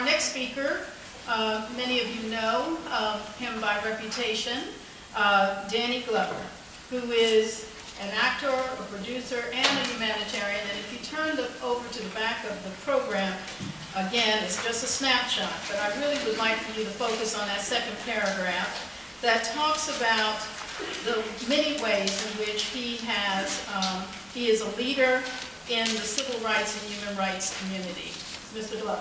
Our next speaker, many of you know him by reputation, Danny Glover, who is an actor, a producer, and a humanitarian. And if you turn over to the back of the program, again, it's just a snapshot, but I really would like for you to focus on that second paragraph that talks about the many ways in which he is a leader in the civil rights and human rights community. Mr. Glover.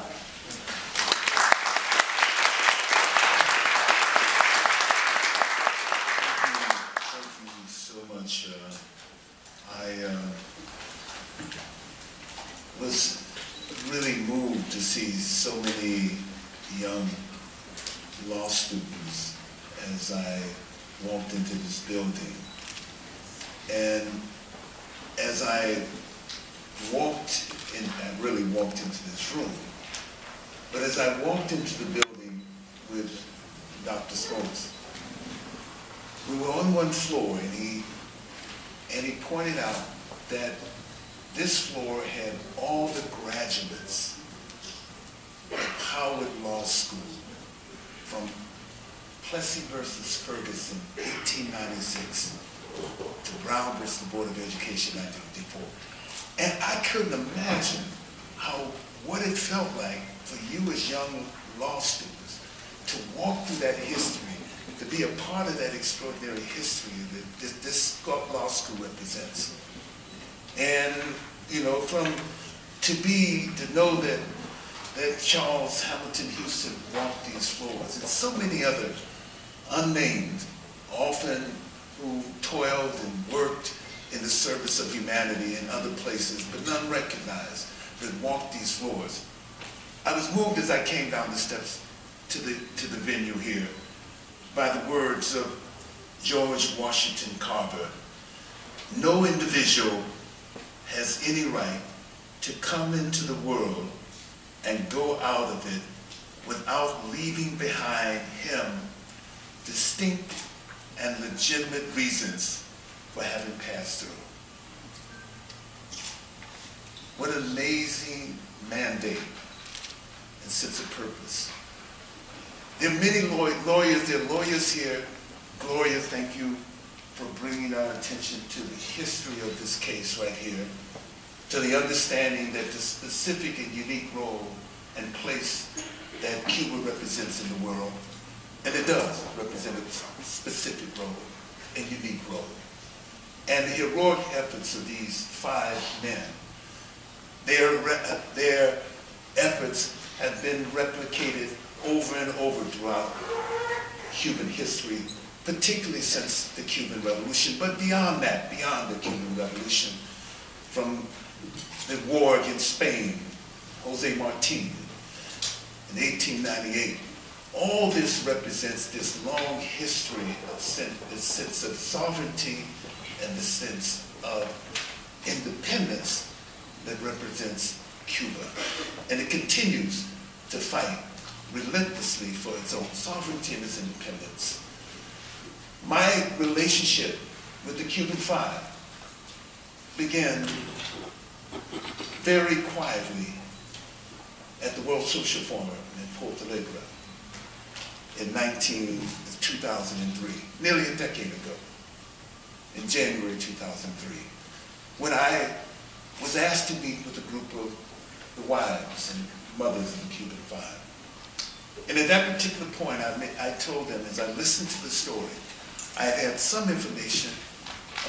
Thank you so much. I was really moved to see so many young law students as I walked into this building. And as I walked in, I really walked into this room, but as I walked into the building with Dr. Smokes, we were on one floor, and he pointed out that this floor had all the graduates of Howard Law School from Plessy versus Ferguson, 1896, to Brown versus the Board of Education, 1954. And I couldn't imagine what it felt like for you as young law students to walk through that history, to be a part of that extraordinary history that this law school represents. And, you know, to know that Charles Hamilton Houston walked these floors, and so many other unnamed, often who toiled and worked in the service of humanity in other places, but none recognized, that walked these floors. I was moved as I came down the steps to the venue here by the words of George Washington Carver. No individual has any right to come into the world and go out of it without leaving behind him distinct and legitimate reasons for having passed through. What an amazing mandate and sense of purpose. There are many lawyers, there are lawyers here. Gloria, thank you for bringing our attention to the history of this case right here, to the understanding that the specific and unique role and place that Cuba represents in the world, and it does represent a specific role and unique role. And the heroic efforts of these 5 men, their efforts have been replicated over and over throughout Cuban history, particularly since the Cuban Revolution, but beyond that, beyond the Cuban Revolution, from the war against Spain, Jose Marti in 1898. All this represents this long history of the sense of sovereignty and the sense of independence that represents Cuba. And it continues to fight relentlessly for its own sovereignty and its independence. My relationship with the Cuban Five began very quietly at the World Social Forum in Porto Alegre in 2003, nearly a decade ago, in January 2003, when I was asked to meet with a group of the wives and mothers of the Cuban Five. And at that particular point, I told them, as I listened to the story, I had some information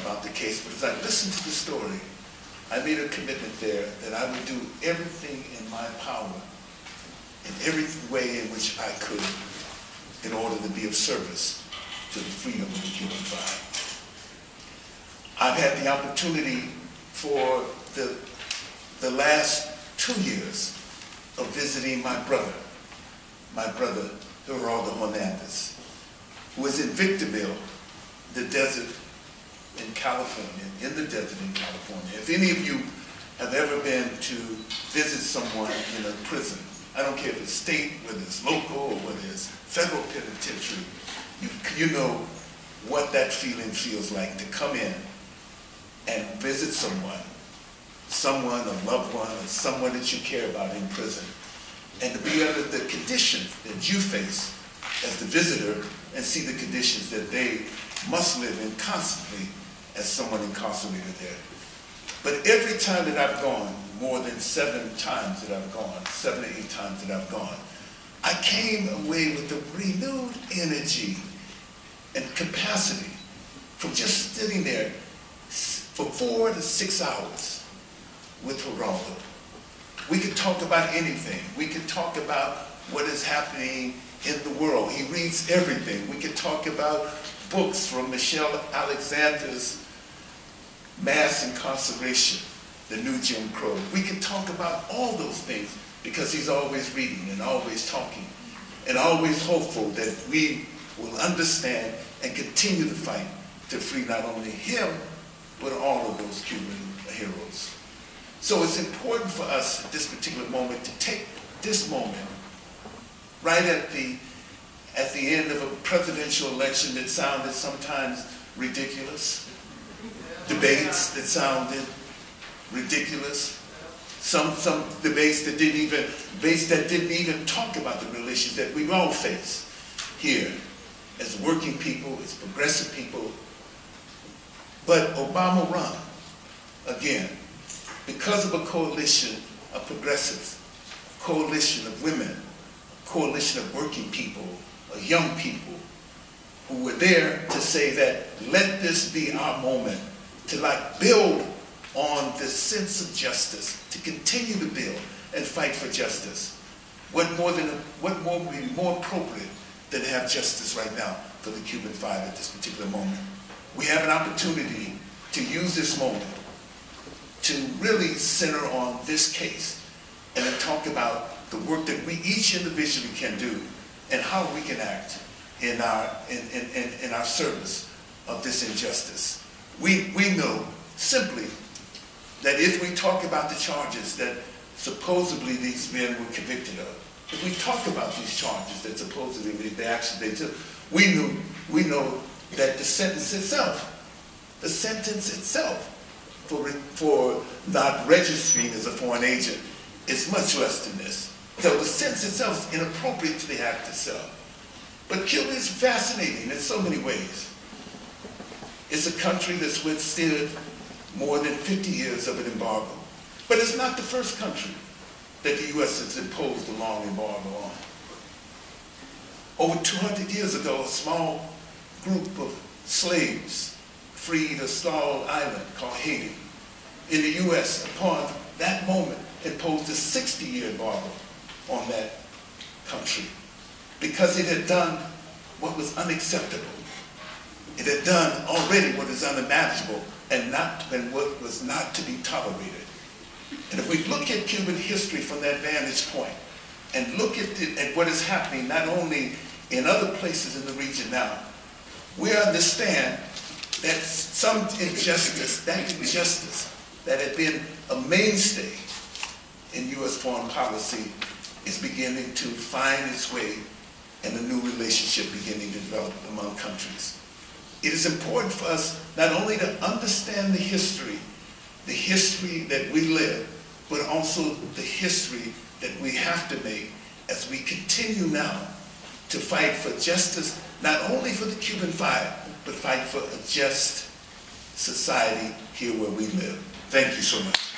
about the case, but as I listened to the story, I made a commitment there that I would do everything in my power, in every way in which I could, in order to be of service to the freedom of the Cuban Five. I've had the opportunity for the last 2 years of visiting my brother Geraldo Hernandez, who is in Victorville, the desert in California, in the desert in California. If any of you have ever been to visit someone in a prison, I don't care if it's state, whether it's local, or whether it's federal penitentiary, you know what that feeling feels like, to come in and visit someone, a loved one, or someone that you care about in prison, and to be under the conditions that you face as the visitor and see the conditions that they must live in constantly as someone incarcerated there. But every time that I've gone, more than 7 times that I've gone, 7 or 8 times that I've gone, I came away with a renewed energy and capacity from just sitting there for 4 to 6 hours with Geraldo. We could talk about anything. We could talk about what is happening in the world. He reads everything. We could talk about books from Michelle Alexander's Mass Incarceration, The New Jim Crow. We could talk about all those things because he's always reading and always talking and always hopeful that we will understand and continue to fight to free not only him, but all of those Cuban heroes. So it's important for us at this particular moment to take this moment right at the end of a presidential election that sounded sometimes ridiculous, debates that sounded ridiculous, some debates that didn't even talk about the real issues that we all face here as working people, as progressive people. But Obama won again because of a coalition of progressives, a coalition of women, a coalition of working people, of young people who were there to say that let this be our moment to build on this sense of justice, to continue to build and fight for justice. What more would be more appropriate than to have justice right now for the Cuban 5 at this particular moment? We have an opportunity to use this moment to really center on this case and to talk about the work that we each individually can do and how we can act in our service of this injustice. We know simply that if we talk about the charges that supposedly these men were convicted of, if we talk about these charges that supposedly the actions they took, we know that the sentence itself for not registering as a foreign agent is much less than this. So the sentence itself is inappropriate to the act itself. But Cuba is fascinating in so many ways. It's a country that's withstood more than 50 years of an embargo. But it's not the first country that the U.S. has imposed a long embargo on. Over 200 years ago, a small group of slaves freed a small island called Haiti. In the U.S., upon that moment, imposed a 60-year embargo on that country because it had done what was unacceptable. It had done already what is unimaginable and what was not to be tolerated. And if we look at Cuban history from that vantage point and look at what is happening not only in other places in the region now, we understand that some injustice, that had been a mainstay in U.S. foreign policy is beginning to find its way and a new relationship beginning to develop among countries. It is important for us not only to understand the history that we live, but also the history that we have to make as we continue now to fight for justice, not only for the Cuban 5, but fight for a just society here where we live. Thank you so much.